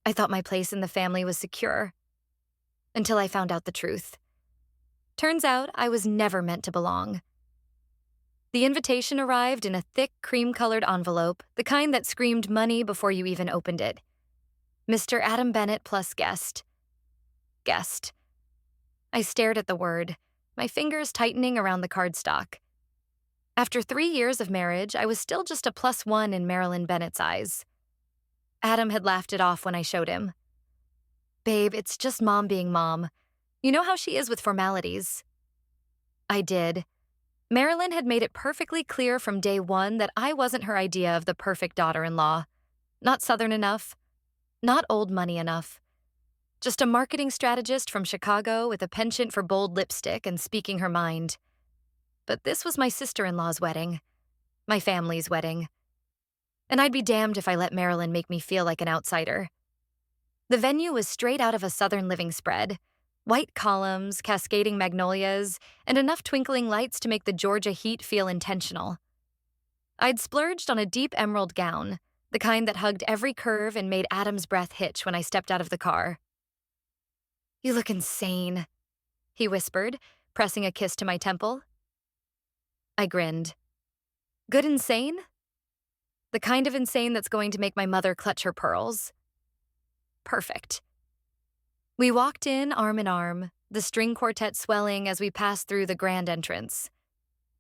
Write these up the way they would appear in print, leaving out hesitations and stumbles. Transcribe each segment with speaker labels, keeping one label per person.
Speaker 1: I thought my place in the family was secure, until I found out the truth. Turns out I was never meant to belong. The invitation arrived in a thick, cream-colored envelope, the kind that screamed money before you even opened it. Mr. Adam Bennett plus guest. Guest. I stared at the word, my fingers tightening around the cardstock. After 3 years of marriage, I was still just a +1 in Marilyn Bennett's eyes. Adam had laughed it off when I showed him. "Babe, it's just Mom being Mom. You know how she is with formalities." I did. Marilyn had made it perfectly clear from day one that I wasn't her idea of the perfect daughter-in-law. Not Southern enough. Not old money enough. Just a marketing strategist from Chicago with a penchant for bold lipstick and speaking her mind. But this was my sister-in-law's wedding. My family's wedding. And I'd be damned if I let Marilyn make me feel like an outsider. The venue was straight out of a Southern living spread. White columns, cascading magnolias, and enough twinkling lights to make the Georgia heat feel intentional. I'd splurged on a deep emerald gown, the kind that hugged every curve and made Adam's breath hitch when I stepped out of the car. "You look insane," he whispered, pressing a kiss to my temple. I grinned. Good insane? The kind of insane that's going to make my mother clutch her pearls. Perfect. We walked in arm in arm, the string quartet swelling as we passed through the grand entrance.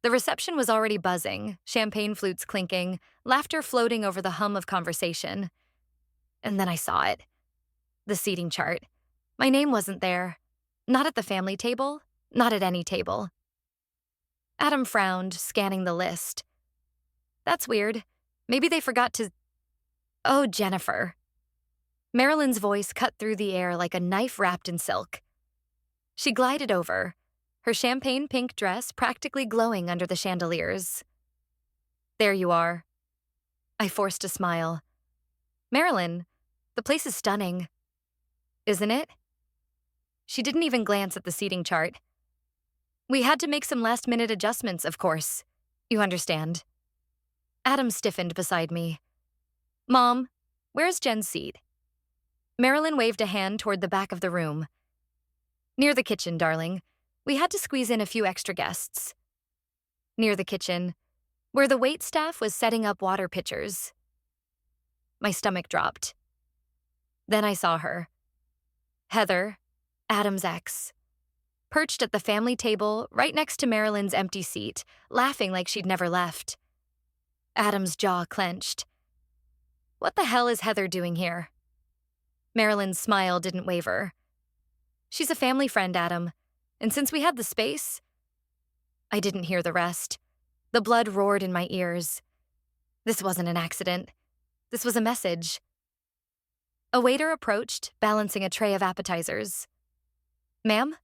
Speaker 1: The reception was already buzzing, champagne flutes clinking, laughter floating over the hum of conversation. And then I saw it. The seating chart. My name wasn't there. Not at the family table, not at any table. Adam frowned, scanning the list. "That's weird. Maybe they forgot to—" "Oh, Jennifer." Marilyn's voice cut through the air like a knife wrapped in silk. She glided over, her champagne pink dress practically glowing under the chandeliers. "There you are." I forced a smile. "Marilyn, the place is stunning." "Isn't it?" She didn't even glance at the seating chart. "We had to make some last-minute adjustments, of course. You understand." Adam stiffened beside me. "Mom, where's Jen's seat?" Marilyn waved a hand toward the back of the room. "Near the kitchen, darling. We had to squeeze in a few extra guests." Near the kitchen, where the waitstaff was setting up water pitchers. My stomach dropped. Then I saw her. Heather, Adam's ex, perched at the family table right next to Marilyn's empty seat, laughing like she'd never left. Adam's jaw clenched. What the hell is Heather doing here? Marilyn's smile didn't waver. "She's a family friend, Adam, and since we had the space—" I didn't hear the rest. The blood roared in my ears. This wasn't an accident. This was a message. A waiter approached, balancing a tray of appetizers. "Ma'am?"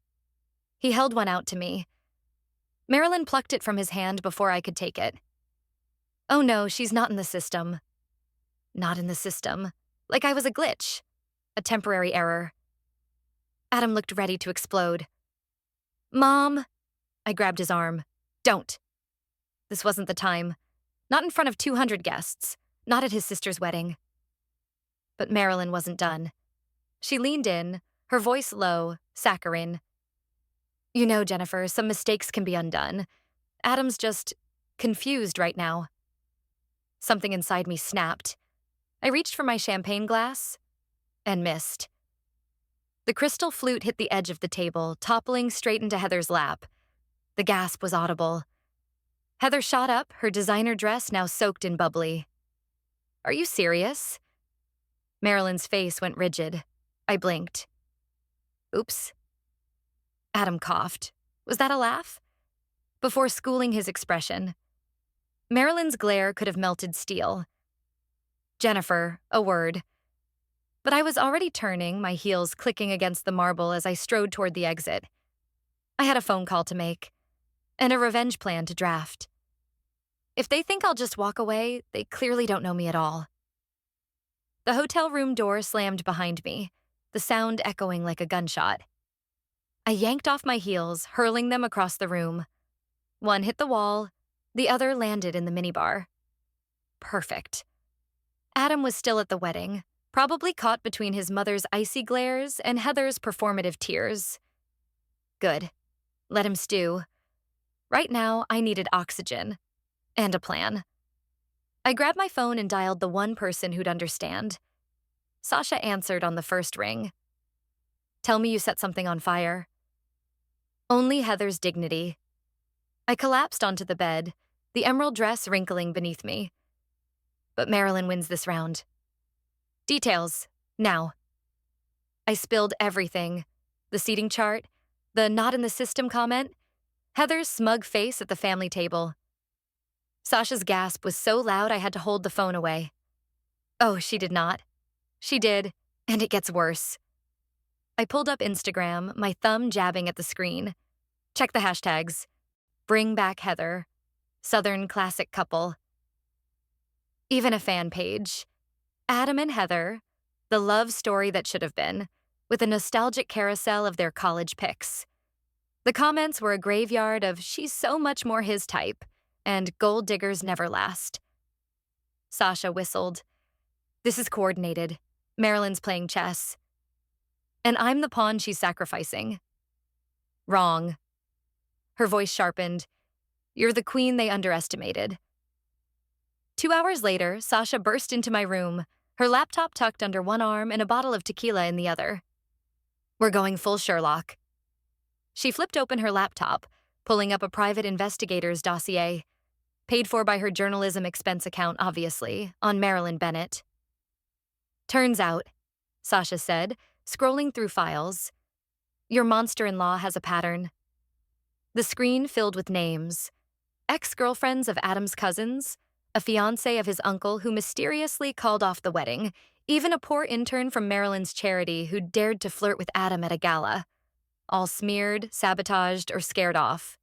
Speaker 1: He held one out to me. Marilyn plucked it from his hand before I could take it. "Oh no, she's not in the system." Not in the system. Like I was a glitch. A temporary error. Adam looked ready to explode. "Mom!" I grabbed his arm. "Don't." This wasn't the time. Not in front of 200 guests. Not at his sister's wedding. But Marilyn wasn't done. She leaned in, her voice low, saccharine. "You know, Jennifer, some mistakes can be undone. Adam's just confused right now." Something inside me snapped. I reached for my champagne glass and missed. The crystal flute hit the edge of the table, toppling straight into Heather's lap. The gasp was audible. Heather shot up, her designer dress now soaked in bubbly. "Are you serious?" Marilyn's face went rigid. I blinked. "Oops." Adam coughed. Was that a laugh? Before schooling his expression. Marilyn's glare could have melted steel. "Jennifer, a word." But I was already turning, my heels clicking against the marble as I strode toward the exit. I had a phone call to make, and a revenge plan to draft. If they think I'll just walk away, they clearly don't know me at all. The hotel room door slammed behind me, the sound echoing like a gunshot. I yanked off my heels, hurling them across the room. One hit the wall, the other landed in the minibar. Perfect. Adam was still at the wedding, probably caught between his mother's icy glares and Heather's performative tears. Good. Let him stew. Right now, I needed oxygen. And a plan. I grabbed my phone and dialed the one person who'd understand. Sasha answered on the first ring. Tell me you set something on fire. Only Heather's dignity. I collapsed onto the bed, the emerald dress wrinkling beneath me. But Marilyn wins this round. Details, now. I spilled everything. The seating chart, the not in the system comment, Heather's smug face at the family table. Sasha's gasp was so loud I had to hold the phone away. Oh, she did not. She did, and it gets worse. I pulled up Instagram, my thumb jabbing at the screen. Check the hashtags. Bring back Heather. Southern classic couple. Even a fan page. Adam and Heather, the love story that should have been, with a nostalgic carousel of their college pics. The comments were a graveyard of she's so much more his type, and gold diggers never last. Sasha whistled. This is coordinated. Marilyn's playing chess. And I'm the pawn she's sacrificing. Wrong. Her voice sharpened. You're the queen they underestimated. 2 hours later, Sasha burst into my room, her laptop tucked under one arm and a bottle of tequila in the other. We're going full Sherlock. She flipped open her laptop, pulling up a private investigator's dossier, paid for by her journalism expense account, obviously, on Marilyn Bennett. Turns out, Sasha said, scrolling through files, your monster-in-law has a pattern. The screen filled with names. Ex-girlfriends of Adam's cousins, a fiancé of his uncle who mysteriously called off the wedding, even a poor intern from Marilyn's charity who dared to flirt with Adam at a gala. All smeared, sabotaged, or scared off.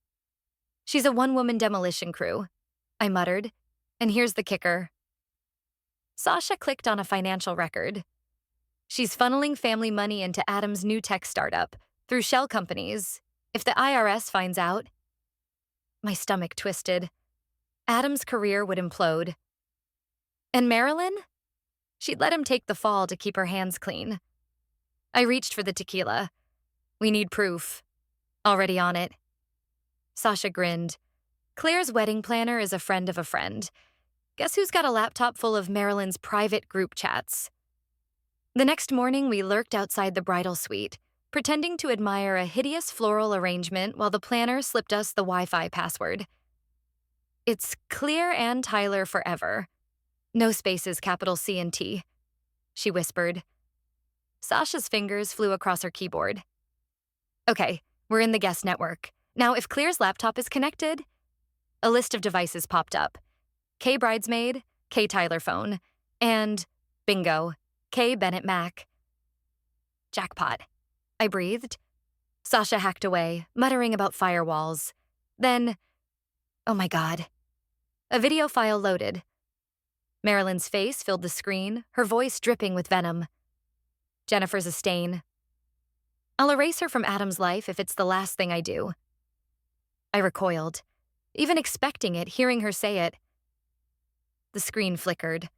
Speaker 1: She's a one-woman demolition crew, I muttered, and here's the kicker. Sasha clicked on a financial record. She's funneling family money into Adam's new tech startup, through shell companies. If the IRS finds out... My stomach twisted. Adam's career would implode. And Marilyn? She'd let him take the fall to keep her hands clean. I reached for the tequila. We need proof. Already on it. Sasha grinned. Claire's wedding planner is a friend of a friend. Guess who's got a laptop full of Marilyn's private group chats? The next morning, we lurked outside the bridal suite, pretending to admire a hideous floral arrangement while the planner slipped us the Wi-Fi password. It's Clear and Tyler forever. No spaces, capital C and T, she whispered. Sasha's fingers flew across her keyboard. Okay, we're in the guest network. Now, if Clear's laptop is connected... A list of devices popped up. K bridesmaid, K Tyler phone, and, bingo, K Bennett Mac. Jackpot. I breathed. Sasha hacked away, muttering about firewalls. Then, oh my God. A video file loaded. Marilyn's face filled the screen, her voice dripping with venom. Jennifer's a stain. I'll erase her from Adam's life if it's the last thing I do. I recoiled, even expecting it, hearing her say it. The screen flickered.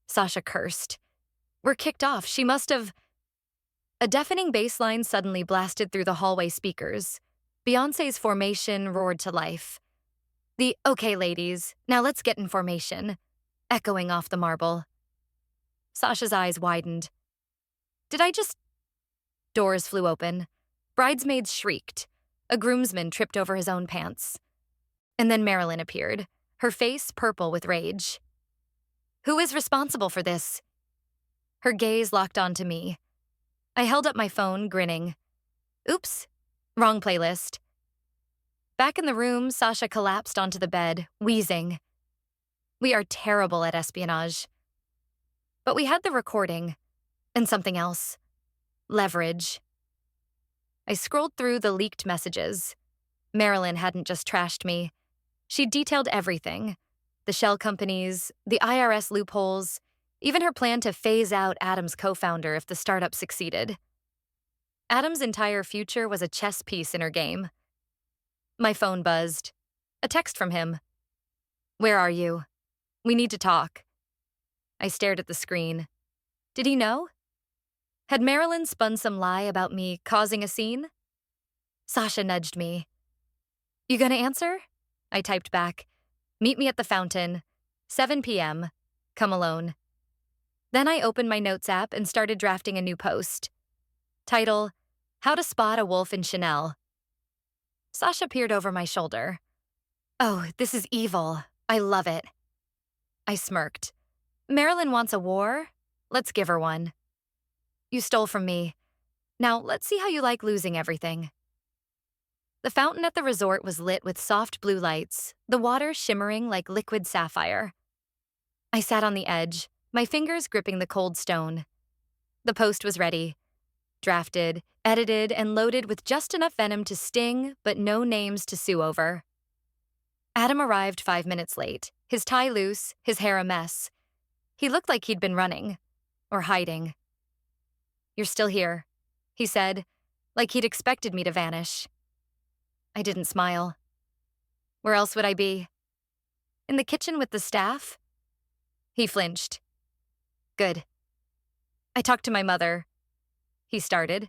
Speaker 1: Sasha cursed. We're kicked off. She must have... A deafening bass line suddenly blasted through the hallway speakers. Beyoncé's Formation roared to life. The okay, ladies, now let's get in formation, echoing off the marble. Sasha's eyes widened. Did I just... Doors flew open. Bridesmaids shrieked. A groomsman tripped over his own pants. And then Marilyn appeared, her face purple with rage. Who is responsible for this? Her gaze locked onto me. I held up my phone, grinning. Oops, wrong playlist. Back in the room, Sasha collapsed onto the bed, wheezing. We are terrible at espionage. But we had the recording, and something else. Leverage. I scrolled through the leaked messages. Marilyn hadn't just trashed me. She detailed everything. The shell companies, the IRS loopholes, even her plan to phase out Adam's co-founder if the startup succeeded. Adam's entire future was a chess piece in her game. My phone buzzed. A text from him. Where are you? We need to talk. I stared at the screen. Did he know? Had Marilyn spun some lie about me causing a scene? Sasha nudged me. You gonna answer? I typed back. Meet me at the fountain. 7 p.m. Come alone. Then I opened my notes app and started drafting a new post. Title, How to Spot a Wolf in Chanel. Sasha peered over my shoulder. Oh, this is evil. I love it. I smirked. Marilyn wants a war? Let's give her one. You stole from me. Now, let's see how you like losing everything. The fountain at the resort was lit with soft blue lights, the water shimmering like liquid sapphire. I sat on the edge, my fingers gripping the cold stone. The post was ready. Drafted, edited, and loaded with just enough venom to sting, but no names to sue over. Adam arrived 5 minutes late, his tie loose, his hair a mess. He looked like he'd been running, or hiding. You're still here, he said, like he'd expected me to vanish. I didn't smile. Where else would I be? In the kitchen with the staff? He flinched. Good. I talked to my mother. He started.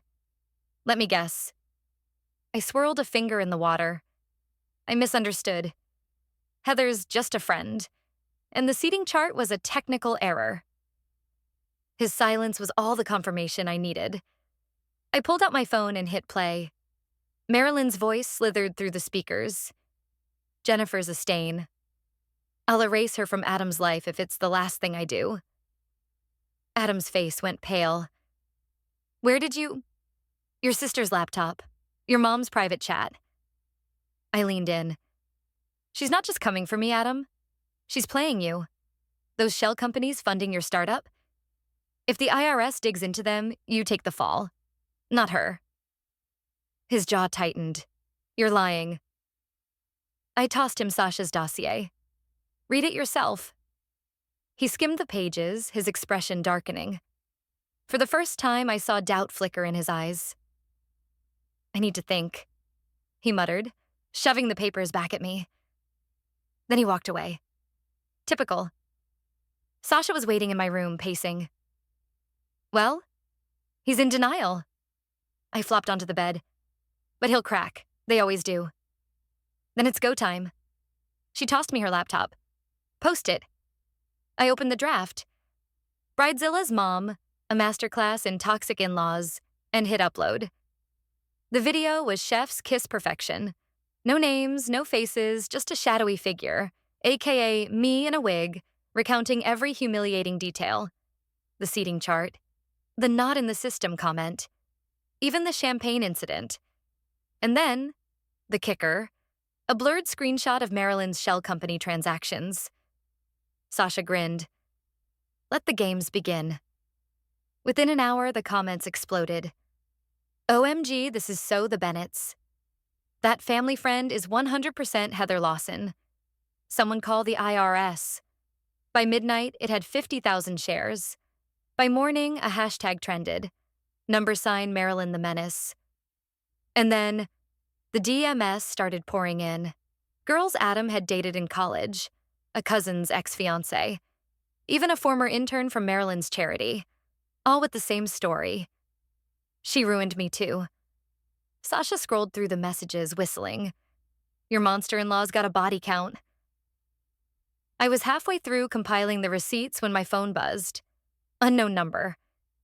Speaker 1: Let me guess. I swirled a finger in the water. I misunderstood. Heather's just a friend, and the seating chart was a technical error. His silence was all the confirmation I needed. I pulled out my phone and hit play. Marilyn's voice slithered through the speakers. Jennifer's a stain. I'll erase her from Adam's life if it's the last thing I do. Adam's face went pale. Where did you... Your sister's laptop. Your mom's private chat. I leaned in. She's not just coming for me, Adam. She's playing you. Those shell companies funding your startup. If the IRS digs into them, you take the fall. Not her. His jaw tightened. You're lying. I tossed him Sasha's dossier. Read it yourself. He skimmed the pages, his expression darkening. For the first time, I saw doubt flicker in his eyes. I need to think, he muttered, shoving the papers back at me. Then he walked away. Typical. Sasha was waiting in my room, pacing. Well, he's in denial. I flopped onto the bed. But he'll crack. They always do. Then it's go time. She tossed me her laptop. Post it. I opened the draft. Bridezilla's mom, a masterclass in toxic in-laws, and hit upload. The video was chef's kiss perfection. No names, no faces, just a shadowy figure, aka me in a wig, recounting every humiliating detail. The seating chart. The not in the system comment. Even the champagne incident. And then, the kicker, a blurred screenshot of Marilyn's shell company transactions. Sasha grinned. Let the games begin. Within an hour, the comments exploded. OMG, this is so the Bennetts. That family friend is 100% Heather Lawson. Someone call the IRS. By midnight, it had 50,000 shares. By morning, a hashtag trended. # Marilyn the Menace. And then, the DMS started pouring in. Girls Adam had dated in college, a cousin's ex-fiancé, even a former intern from Marilyn's charity, all with the same story. She ruined me too. Sasha scrolled through the messages, whistling. Your monster-in-law's got a body count. I was halfway through compiling the receipts when my phone buzzed. Unknown number.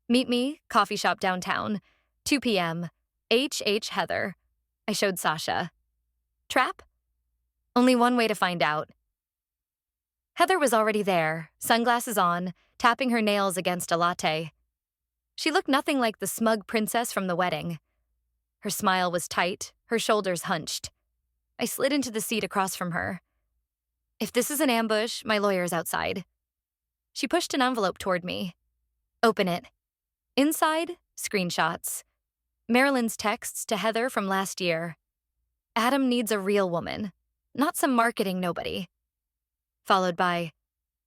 Speaker 1: Meet me, coffee shop downtown, 2 p.m., H. Heather. I showed Sasha. Trap? Only one way to find out. Heather was already there, sunglasses on, tapping her nails against a latte. She looked nothing like the smug princess from the wedding. Her smile was tight, her shoulders hunched. I slid into the seat across from her. If this is an ambush, my lawyer's outside. She pushed an envelope toward me. Open it. Inside, screenshots. Marilyn's texts to Heather from last year. Adam needs a real woman, not some marketing nobody. Followed by,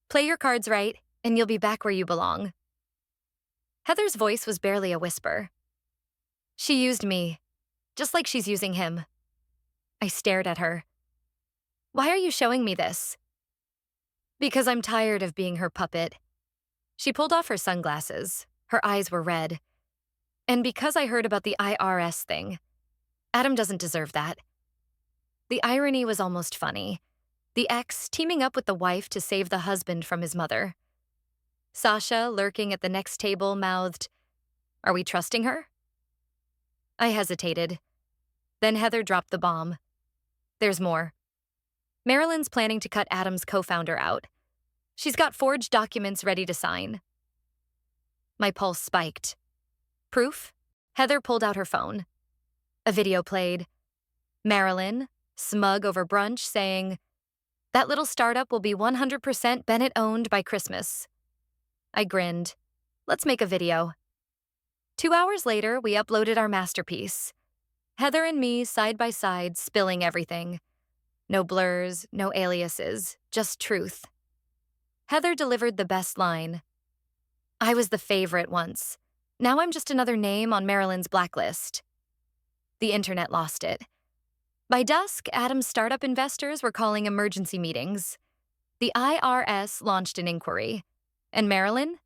Speaker 1: play your cards right, and you'll be back where you belong. Heather's voice was barely a whisper. She used me, just like she's using him. I stared at her. Why are you showing me this? Because I'm tired of being her puppet. She pulled off her sunglasses. Her eyes were red. And because I heard about the IRS thing, Adam doesn't deserve that. The irony was almost funny. The ex teaming up with the wife to save the husband from his mother. Sasha, lurking at the next table, mouthed, "Are we trusting her?" I hesitated. Then Heather dropped the bomb. "There's more. Marilyn's planning to cut Adam's co-founder out. She's got forged documents ready to sign." My pulse spiked. "Proof?" Heather pulled out her phone. A video played. Marilyn, smug over brunch, saying, "That little startup will be 100% Bennett owned by Christmas." I grinned. "Let's make a video." 2 hours later, we uploaded our masterpiece. Heather and me side by side, spilling everything. No blurs, no aliases, just truth. Heather delivered the best line. "I was the favorite once. Now I'm just another name on Marilyn's blacklist." The internet lost it. By dusk, Adam's startup investors were calling emergency meetings. The IRS launched an inquiry. And Marilyn?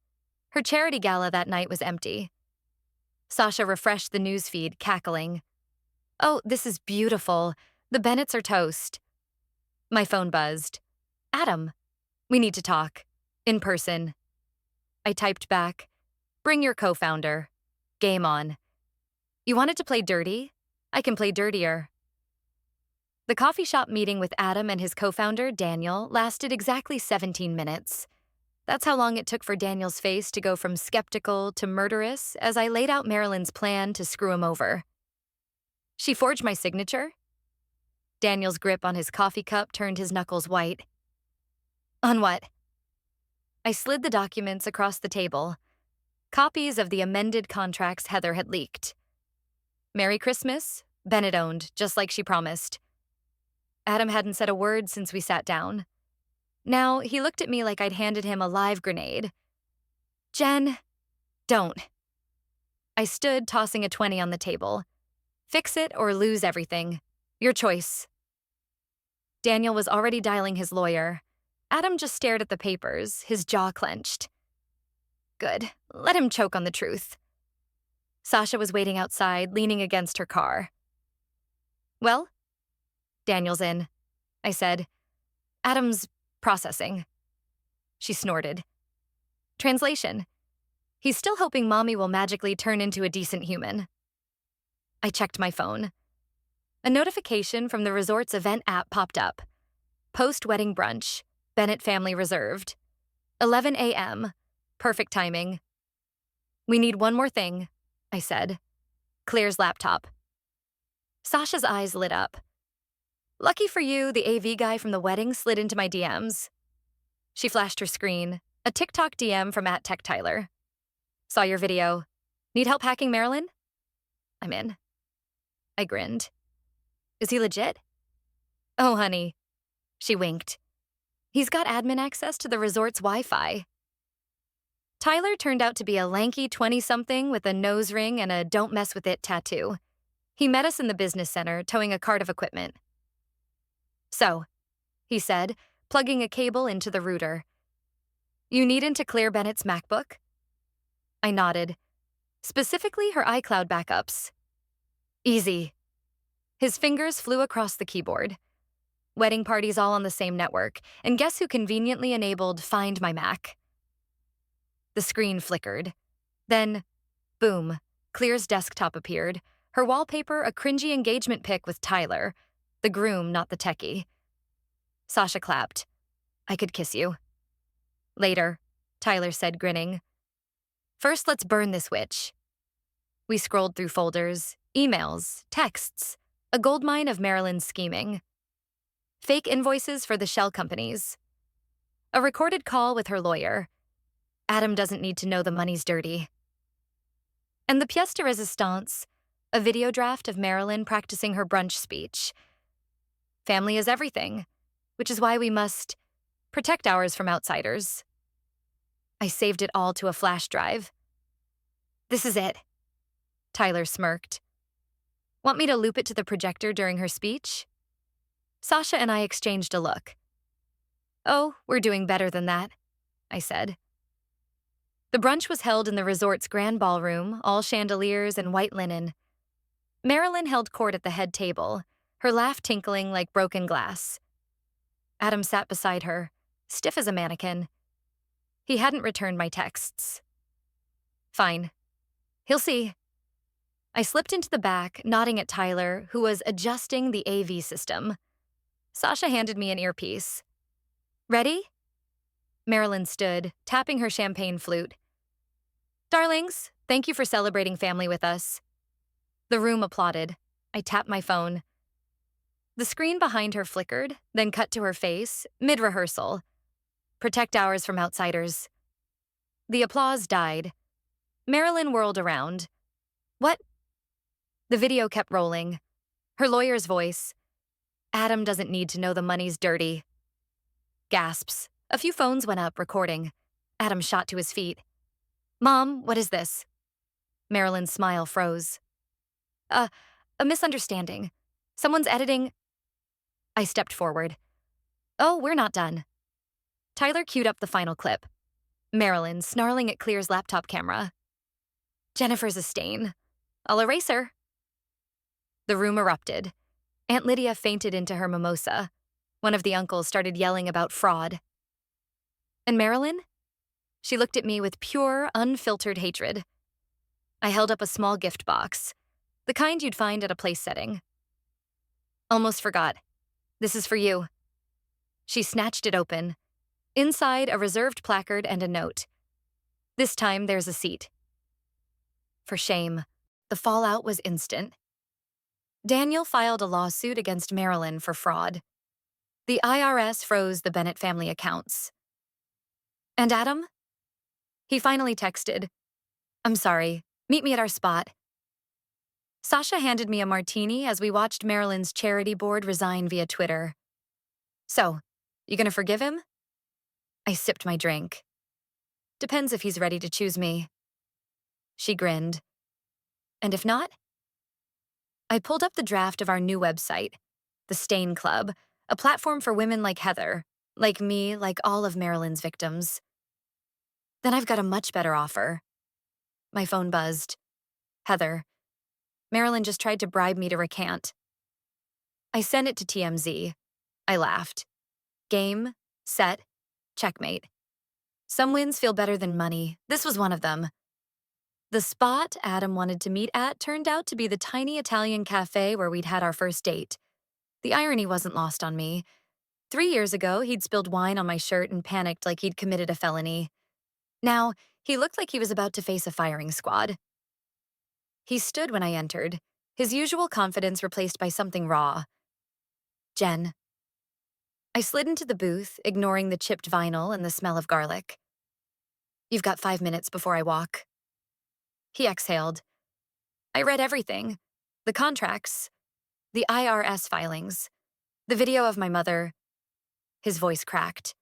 Speaker 1: Her charity gala that night was empty. Sasha refreshed the newsfeed, cackling. "Oh, this is beautiful. The Bennetts are toast." My phone buzzed. "Adam, we need to talk. In person." I typed back, "Bring your co-founder. Game on. You wanted to play dirty? I can play dirtier." The coffee shop meeting with Adam and his co-founder, Daniel, lasted exactly 17 minutes. That's how long it took for Daniel's face to go from skeptical to murderous as I laid out Marilyn's plan to screw him over. "She forged my signature?" Daniel's grip on his coffee cup turned his knuckles white. "On what?" I slid the documents across the table. Copies of the amended contracts Heather had leaked. "Merry Christmas," Bennett owned, just like she promised. Adam hadn't said a word since we sat down. Now, he looked at me like I'd handed him a live grenade. "Jen, don't." I stood, tossing a 20 on the table. "Fix it or lose everything. Your choice." Daniel was already dialing his lawyer. Adam just stared at the papers, his jaw clenched. Good. Let him choke on the truth. Sasha was waiting outside, leaning against her car. "Well?" "Daniel's in," I said. "Adam's processing." She snorted. Translation: "He's still hoping Mommy will magically turn into a decent human." I checked my phone. A notification from the resort's event app popped up. Post-wedding brunch. Bennett family reserved. 11 a.m. Perfect timing. "We need one more thing," I said. "Claire's laptop." Sasha's eyes lit up. "Lucky for you, the AV guy from the wedding slid into my DMs." She flashed her screen, a TikTok DM from @TechTyler. "Saw your video. Need help hacking Marilyn?" "I'm in." I grinned. "Is he legit?" "Oh, honey." She winked. "He's got admin access to the resort's Wi-Fi." Tyler turned out to be a lanky 20-something with a nose ring and a "don't mess with it" tattoo. He met us in the business center, towing a cart of equipment. "So," he said, plugging a cable into the router. "You needin' to clear Bennett's MacBook?" I nodded. "Specifically her iCloud backups." "Easy." His fingers flew across the keyboard. Wedding parties all on the same network, and guess who conveniently enabled Find My Mac? The screen flickered. Then, boom, Claire's desktop appeared, her wallpaper a cringy engagement pic with Tyler, the groom, not the techie. Sasha clapped. "I could kiss you." "Later," Tyler said, grinning. "First, let's burn this witch." We scrolled through folders, emails, texts, a goldmine of Marilyn's scheming. Fake invoices for the shell companies. A recorded call with her lawyer. Adam doesn't need to know the money's dirty. And the pièce de résistance, a video draft of Marilyn practicing her brunch speech. Family is everything, which is why we must protect ours from outsiders. I saved it all to a flash drive. "This is it." Tyler smirked. "Want me to loop it to the projector during her speech?" Sasha and I exchanged a look. "Oh, we're doing better than that," I said. The brunch was held in the resort's grand ballroom, all chandeliers and white linen. Marilyn held court at the head table, her laugh tinkling like broken glass. Adam sat beside her, stiff as a mannequin. He hadn't returned my texts. Fine. He'll see. I slipped into the back, nodding at Tyler, who was adjusting the AV system. Sasha handed me an earpiece. Ready? Marilyn stood, tapping her champagne flute. Darlings, thank you for celebrating family with us. The room applauded. I tapped my phone. The screen behind her flickered, then cut to her face, mid-rehearsal. Protect ours from outsiders. The applause died. Marilyn whirled around. What? The video kept rolling. Her lawyer's voice. Adam doesn't need to know the money's dirty. Gasps. A few phones went up, recording. Adam shot to his feet. Mom, what is this? Marilyn's smile froze. A misunderstanding. Someone's editing. I stepped forward. Oh, we're not done. Tyler queued up the final clip. Marilyn snarling at Clear's laptop camera. Jennifer's a stain. I'll erase her. The room erupted. Aunt Lydia fainted into her mimosa. One of the uncles started yelling about fraud. And Marilyn? She looked at me with pure, unfiltered hatred. I held up a small gift box, the kind you'd find at a place setting. Almost forgot. This is for you. She snatched it open. Inside, a reserved placard and a note. This time, there's a seat. For shame. The fallout was instant. Daniel filed a lawsuit against Marilyn for fraud. The IRS froze the Bennett family accounts. And Adam? He finally texted, I'm sorry, meet me at our spot. Sasha handed me a martini as we watched Marilyn's charity board resign via Twitter. So, you gonna forgive him? I sipped my drink. Depends if he's ready to choose me. She grinned. And if not? I pulled up the draft of our new website, the Stain Club, a platform for women like Heather, like me, like all of Marilyn's victims. Then I've got a much better offer. My phone buzzed. Heather. Marilyn just tried to bribe me to recant. I sent it to TMZ. I laughed. Game, set, checkmate. Some wins feel better than money. This was one of them. The spot Adam wanted to meet at turned out to be the tiny Italian cafe where we'd had our first date. The irony wasn't lost on me. 3 years ago, he'd spilled wine on my shirt and panicked like he'd committed a felony. Now, he looked like he was about to face a firing squad. He stood when I entered, his usual confidence replaced by something raw. Jen. I slid into the booth, ignoring the chipped vinyl and the smell of garlic. You've got 5 minutes before I walk. He exhaled. I read everything. The contracts, the IRS filings, the video of my mother. His voice cracked.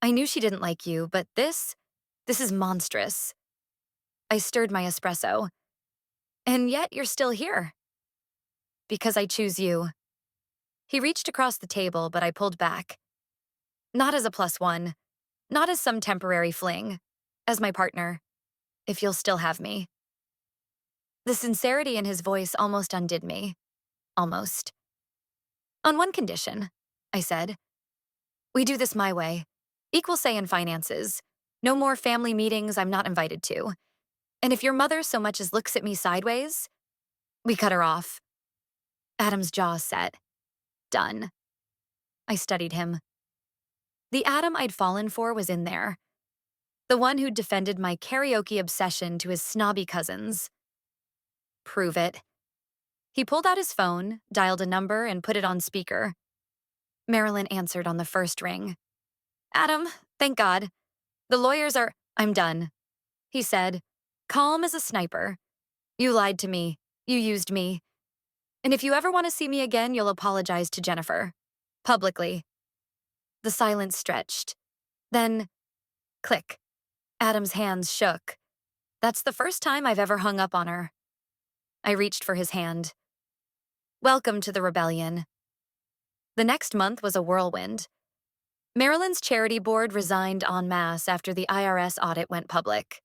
Speaker 1: I knew she didn't like you, but this is monstrous. I stirred my espresso. And yet you're still here. Because I choose you. He reached across the table, but I pulled back. Not as a +1, not as some temporary fling, as my partner, if you'll still have me. The sincerity in his voice almost undid me. Almost. On one condition, I said. We do this my way. Equal say in finances. No more family meetings I'm not invited to. And if your mother so much as looks at me sideways, we cut her off. Adam's jaw set. Done. I studied him. The Adam I'd fallen for was in there. The one who'd defended my karaoke obsession to his snobby cousins. Prove it. He pulled out his phone, dialed a number, and put it on speaker. Marilyn answered on the first ring. Adam, thank God. The lawyers are— I'm done. He said, calm as a sniper. You lied to me. You used me. And if you ever want to see me again, you'll apologize to Jennifer. Publicly. The silence stretched. Then, click. Adam's hands shook. That's the first time I've ever hung up on her. I reached for his hand. Welcome to the rebellion. The next month was a whirlwind. Marilyn's charity board resigned en masse after the IRS audit went public.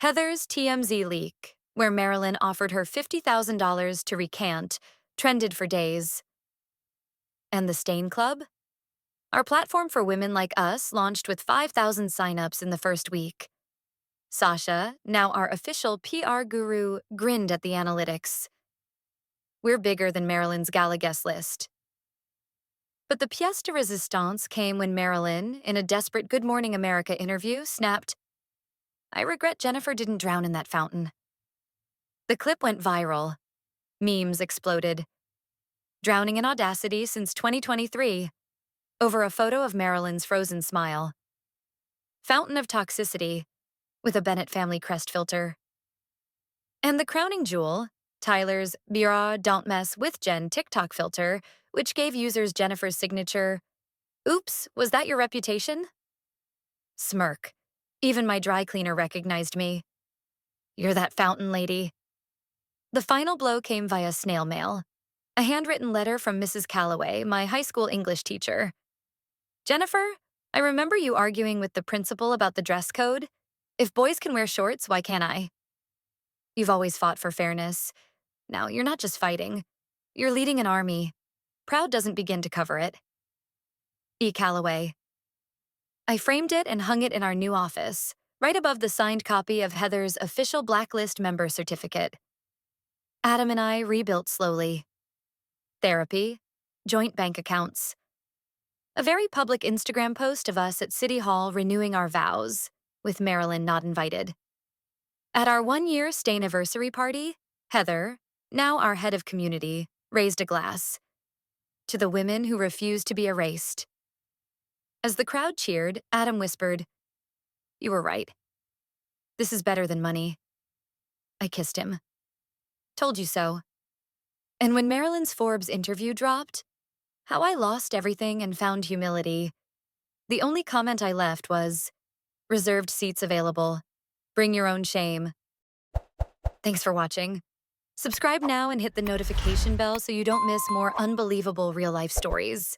Speaker 1: Heather's TMZ leak, where Marilyn offered her $50,000 to recant, trended for days. And the Stain Club? Our platform for women like us launched with 5,000 signups in the first week. Sasha, now our official PR guru, grinned at the analytics. We're bigger than Marilyn's gala guest list. But the pièce de résistance came when Marilyn, in a desperate Good Morning America interview, snapped, "I regret Jennifer didn't drown in that fountain." The clip went viral. Memes exploded. Drowning in audacity since 2023, over a photo of Marilyn's frozen smile. Fountain of toxicity, with a Bennett family crest filter. And the crowning jewel, Tyler's "Bra Don't Mess with Jen" TikTok filter, which gave users Jennifer's signature, "Oops, was that your reputation?" Smirk. Even my dry cleaner recognized me. "You're that fountain lady." The final blow came via snail mail. A handwritten letter from Mrs. Calloway, my high school English teacher. "Jennifer, I remember you arguing with the principal about the dress code. If boys can wear shorts, why can't I? You've always fought for fairness. Now, you're not just fighting. You're leading an army. Proud doesn't begin to cover it. E. Calloway." I framed it and hung it in our new office, right above the signed copy of Heather's official Blacklist member certificate. Adam and I rebuilt slowly. Therapy, joint bank accounts. A very public Instagram post of us at City Hall renewing our vows, with Marilyn not invited. At our 1-year stay-anniversary party, Heather, now our head of community, raised a glass. To the women who refused to be erased. As the crowd cheered, Adam whispered, "You were right. This is better than money." I kissed him. "Told you so." And when Marilyn's Forbes interview dropped, how I lost everything and found humility, the only comment I left was, "Reserved seats available. Bring your own shame." Thanks for watching. Subscribe now and hit the notification bell so you don't miss more unbelievable real-life stories.